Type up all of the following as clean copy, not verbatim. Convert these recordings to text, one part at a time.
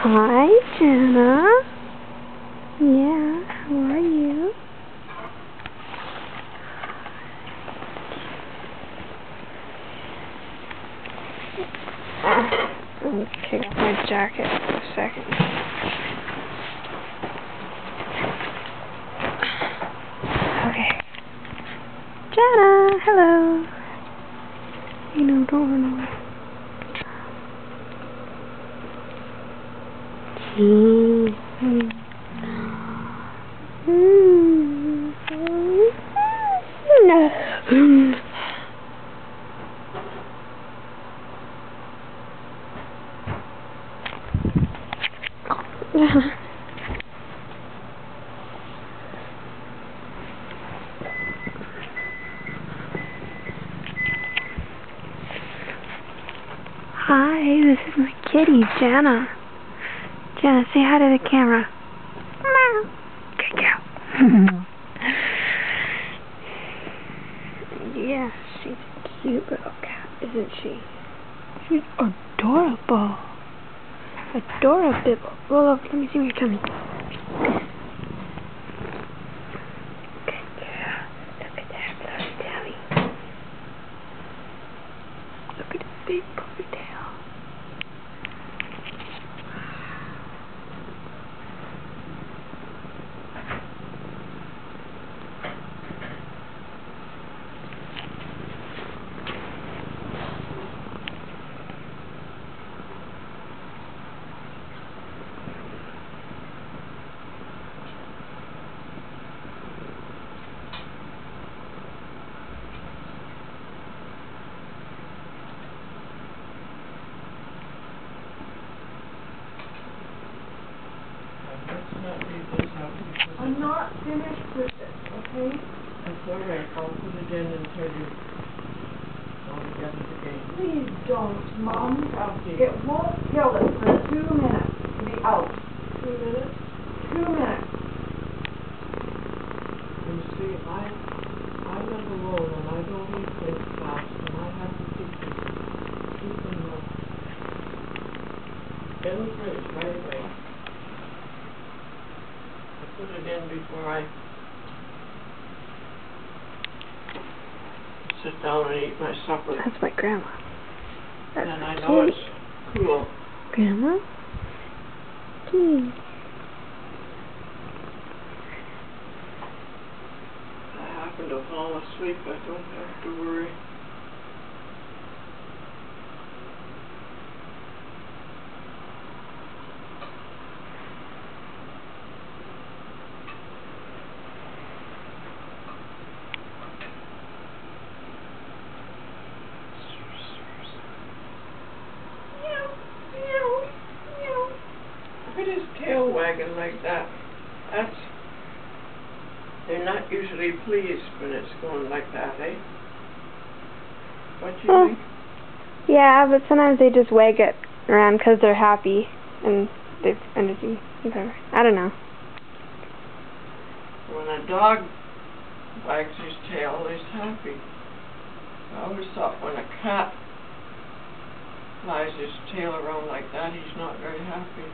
Hi, Jenna. Yeah, how are you? Let me take off my jacket for a second. Okay. Jenna, hello. You know, don't run away. Hi, this is my kitty, Jenna. Jenna, say hi to the camera. Meow. Good girl. Yeah, she's a cute little cat, isn't she? She's adorable. Adorable. Roll over, let me see your tummy. Good girl. Look at that fluffy tummy. Look at the big puppy tail. I'm not finished with it, okay? That's alright, I'll put it in until you get it again. Please don't, Mom. Okay. It won't kill it for 2 minutes to be out. 2 minutes? 2 minutes. You see, I live alone and I don't eat things fast and I have to keep them in the fridge right away. Put it in before I sit down and eat my supper. That's my grandma. That's and I know kitty. it's cool. Grandma? Kitty. If I happen to fall asleep, I don't have to worry. Look at his tail wagging like that. They're not usually pleased when it's going like that, eh? What do you think? Yeah, but sometimes they just wag it around because they're happy and they've energy. Whatever. I don't know. When a dog wags his tail, he's happy. I always thought when a cat flies his tail around like that, he's not very happy.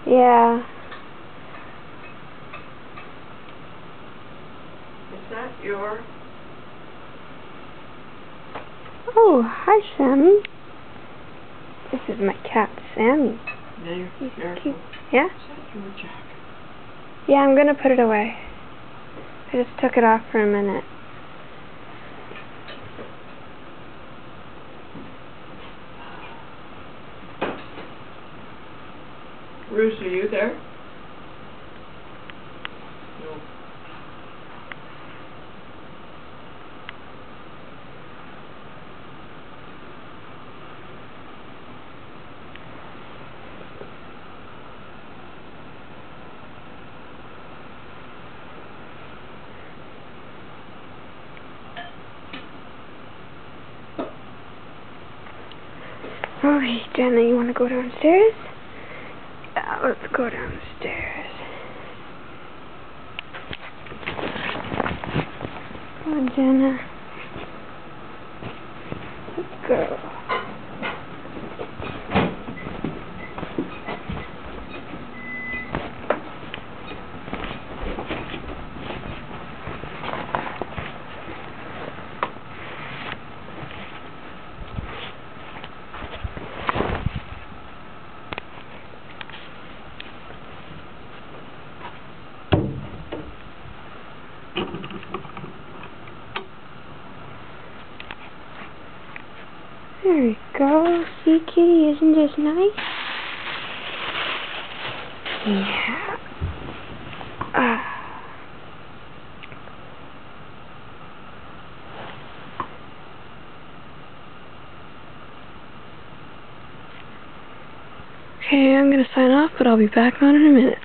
Yeah. Is that your... Oh, hi, Sammy. This is my cat, Sammy. Yeah, you're careful. Cute. Yeah? Is that your jacket? Yeah, I'm gonna put it away. I just took it off for a minute. Bruce, are you there? No. Alright, Jenna, you wanna go downstairs? Yeah, let's go downstairs. Come on, Jenna. Let's go. There we go. See, kitty, isn't this nice? Yeah. Okay, I'm gonna sign off, but I'll be back on in a minute.